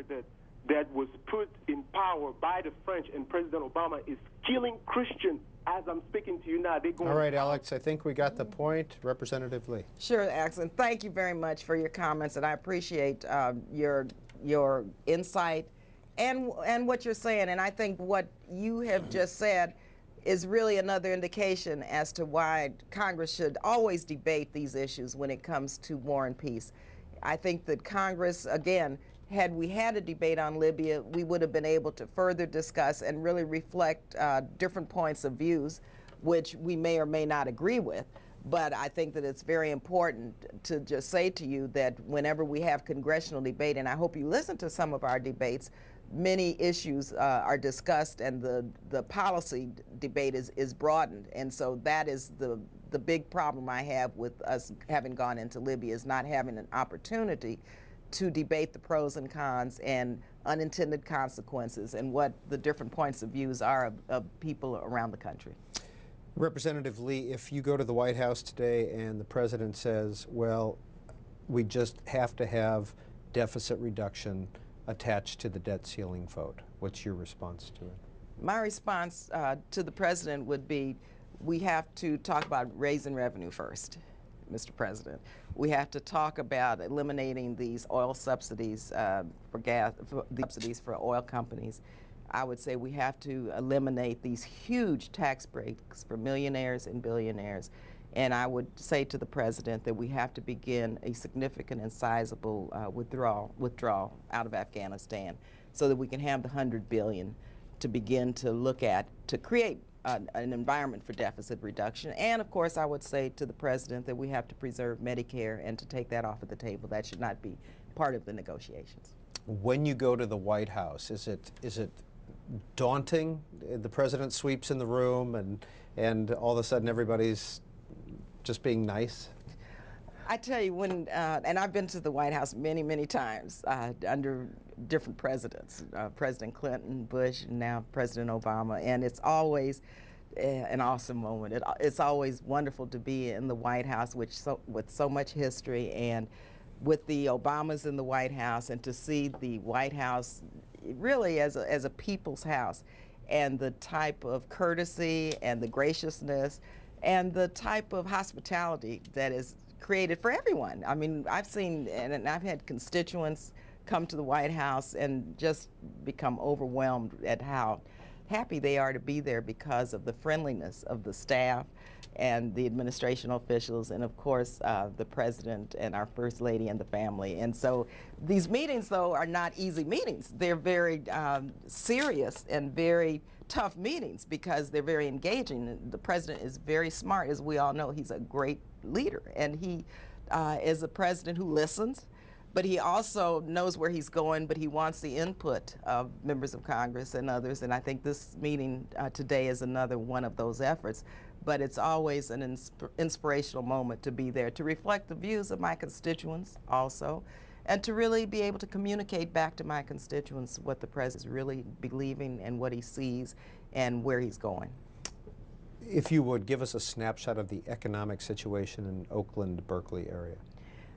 that was put in power by the French and President Obama is killing Christians. As I'm speaking to you now, they're going. All right, Alex, I think we got the point. Representative Lee. Sure, Alex, and thank you very much for your comments, and I appreciate your insight and what you're saying. And I think what you have just said is really another indication as to why Congress should always debate these issues when it comes to war and peace. I think that Congress, again, had we had a debate on Libya, we would have been able to further discuss and really reflect different points of views, which we may or may not agree with. But I think that it's very important to just say to you that whenever we have congressional debate, and I hope you listen to some of our debates, many issues are discussed, and the policy debate is broadened. And so that is the big problem I have with us having gone into Libya, is not having an opportunity to debate the pros and cons and unintended consequences and what the different points of views are of people around the country. Representative Lee, if you go to the White House today and the president says, well, we just have to have deficit reduction attached to the debt ceiling vote, what's your response to it? My response to the president would be, we have to talk about raising revenue first, Mr. President. We have to talk about eliminating these oil subsidies for gas, subsidies for oil companies. I would say we have to eliminate these huge tax breaks for millionaires and billionaires. And I would say to the president that we have to begin a significant and sizable withdrawal out of Afghanistan so that we can have the $100 billion to begin to look at, to create an environment for deficit reduction. And of course, I would say to the president that we have to preserve Medicare and to take that off of the table. That should not be part of the negotiations. When you go to the White House, is it daunting? The president sweeps in the room and all of a sudden everybody's just being nice? I tell you, when, and I've been to the White House many, many times under different presidents, President Clinton, Bush, and now President Obama, and it's always an awesome moment. It's always wonderful to be in the White House, with so much history, and with the Obamas in the White House, and to see the White House really as a people's house, and the type of courtesy and the graciousness and the type of hospitality that is created for everyone. I mean, I've seen, and I've had constituents come to the White House and just become overwhelmed at how happy they are to be there because of the friendliness of the staff and the administration officials, and of course the president and our first lady and the family. And so these meetings, though, are not easy meetings. They're very serious and very tough meetings because they're very engaging. The president is very smart, as we all know. He's a great leader, and he is a president who listens, but he also knows where he's going, but he wants the input of members of Congress and others, and I think this meeting today is another one of those efforts. But it's always an inspirational moment to be there, to reflect the views of my constituents also, and to really be able to communicate back to my constituents what the president is really believing and what he sees and where he's going. If you would, give us a snapshot of the economic situation in Oakland, Berkeley area.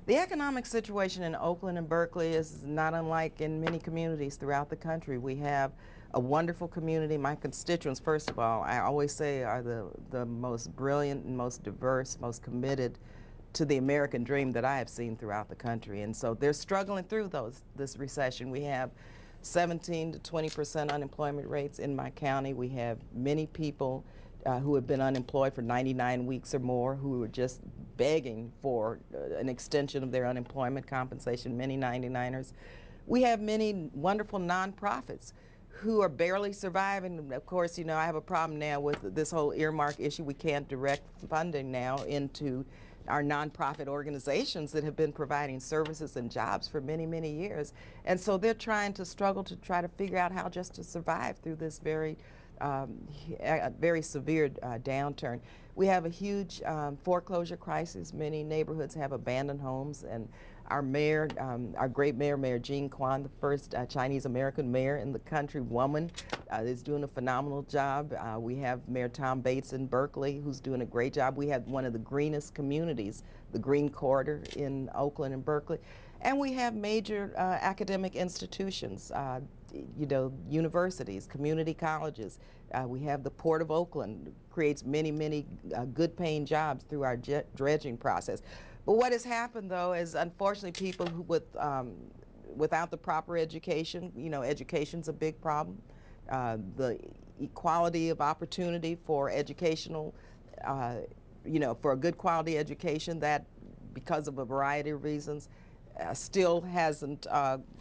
The economic situation in Oakland and Berkeley is not unlike in many communities throughout the country. We have a wonderful community. My constituents, first of all, I always say are the most brilliant and most diverse, most committed to the American dream that I have seen throughout the country. And so they're struggling through this recession. We have 17 to 20% unemployment rates in my county. We have many people who have been unemployed for 99 weeks or more, who are just begging for an extension of their unemployment compensation, many 99ers. We have many wonderful nonprofits who are barely surviving. Of course, you know, I have a problem now with this whole earmark issue. We can't direct funding now into our nonprofit organizations that have been providing services and jobs for many, many years. And so they're trying to struggle to try to figure out how just to survive through this very severe downturn. We have a huge foreclosure crisis. Many neighborhoods have abandoned homes, and our mayor, our great mayor, Mayor Jean Quan, the first Chinese-American mayor in the country, woman, is doing a phenomenal job. We have Mayor Tom Bates in Berkeley, who's doing a great job. We have one of the greenest communities, the Green Corridor in Oakland and Berkeley. And we have major academic institutions, universities, community colleges. We have the Port of Oakland, creates many, many good paying jobs through our dredging process. But what has happened, though, is unfortunately people who without the proper education, education's a big problem. The equality of opportunity for educational, for a good quality education, that because of a variety of reasons, still hasn't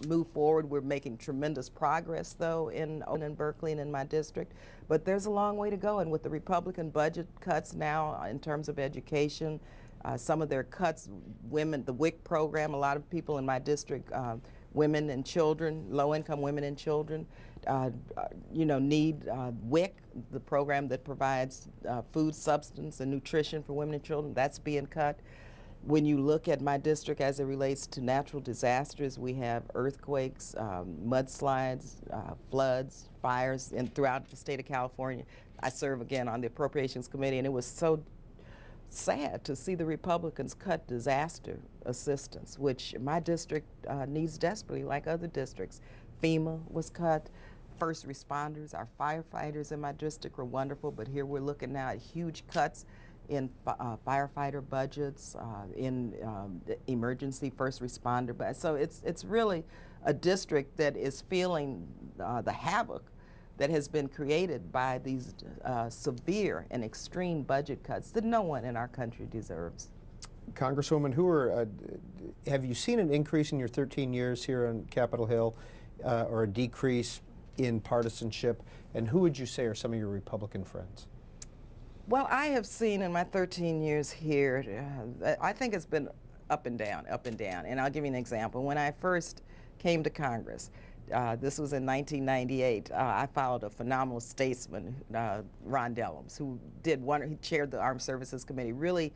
moved forward. We're making tremendous progress, though, in Oakland Berkeley and in my district. But there's a long way to go. And with the Republican budget cuts now in terms of education, some of their cuts, the WIC program, a lot of people in my district, women and children, low-income women and children, need WIC, the program that provides food, substance, and nutrition for women and children. That's being cut. When you look at my district as it relates to natural disasters, we have earthquakes, mudslides, floods, fires, and throughout the state of California. I serve again on the Appropriations Committee, and it was so sad to see the Republicans cut disaster assistance, which my district needs desperately, like other districts. FEMA was cut. First responders, our firefighters in my district were wonderful, but here we're looking now at huge cuts in firefighter budgets, in emergency first responder budgets. So it's really a district that is feeling the havoc that has been created by these severe and extreme budget cuts that no one in our country deserves. Congresswoman, have you seen an increase in your 13 years here on Capitol Hill, or a decrease in partisanship? And who would you say are some of your Republican friends? Well, I have seen in my 13 years here, I think it's been up and down, up and down. And I'll give you an example. When I first came to Congress, this was in 1998, I followed a phenomenal statesman, Ron Dellums, who he chaired the Armed Services Committee, really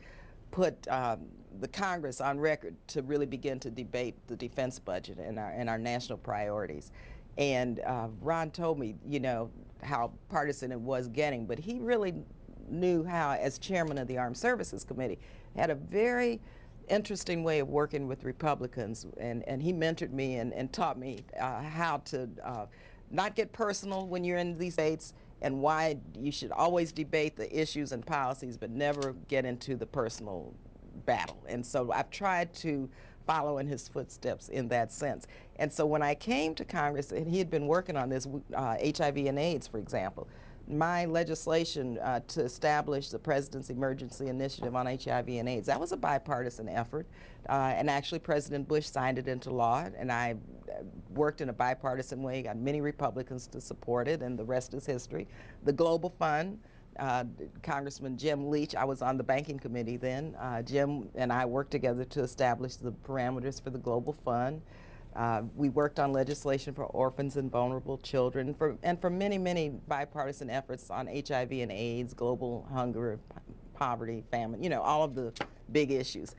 put the Congress on record to really begin to debate the defense budget and our national priorities. And Ron told me, how partisan it was getting, but he really knew how, as chairman of the Armed Services Committee, had a very interesting way of working with Republicans, and he mentored me and taught me how to not get personal when you're in these debates, and why you should always debate the issues and policies but never get into the personal battle. And so I've tried to follow in his footsteps in that sense. And so when I came to Congress, and he had been working on this, HIV and AIDS, for example, my legislation to establish the President's Emergency Initiative on HIV and AIDS, that was a bipartisan effort. And actually President Bush signed it into law, and I worked in a bipartisan way, got many Republicans to support it, and the rest is history. The Global Fund, Congressman Jim Leach, I was on the banking committee then, Jim and I worked together to establish the parameters for the Global Fund. We worked on legislation for orphans and vulnerable children, and for many, many bipartisan efforts on HIV and AIDS, global hunger, poverty, famine, all of the big issues.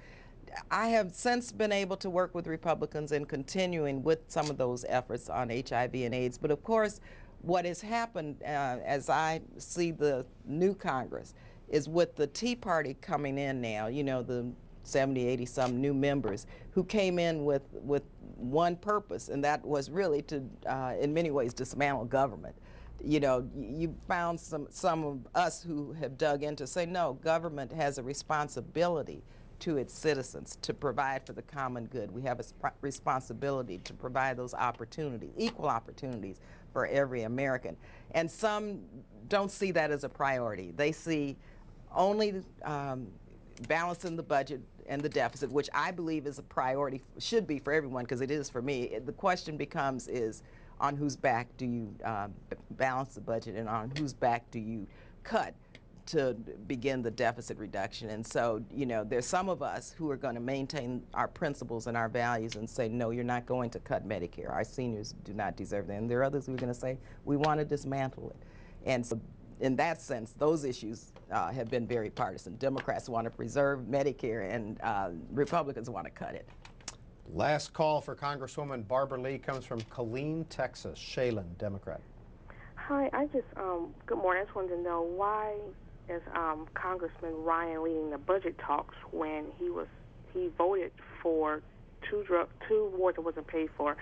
I have since been able to work with Republicans in continuing with some of those efforts on HIV and AIDS. But of course, what has happened as I see the new Congress is with the Tea Party coming in now, the 70, 80 some new members who came in with one purpose, and that was really to, in many ways, dismantle government. You found some of us who have dug in to say, no, government has a responsibility to its citizens to provide for the common good. We have a responsibility to provide those opportunities, equal opportunities for every American. And some don't see that as a priority. They see only balancing the budget and the deficit, which I believe is a priority, should be for everyone, because it is for me. The question becomes is, on whose back do you balance the budget, and on whose back do you cut to begin the deficit reduction? And so, there's some of us who are going to maintain our principles and our values and say, no, you're not going to cut Medicare. Our seniors do not deserve that. And there are others who are going to say, we want to dismantle it. And so, in that sense, those issues have been very partisan. Democrats want to preserve Medicare, and Republicans want to cut it. Last call for Congresswoman Barbara Lee comes from Killeen, Texas. Shaylin, Democrat. Hi, good morning. I just wanted to know, why is Congressman Ryan leading the budget talks when he voted for two wars that wasn't paid for.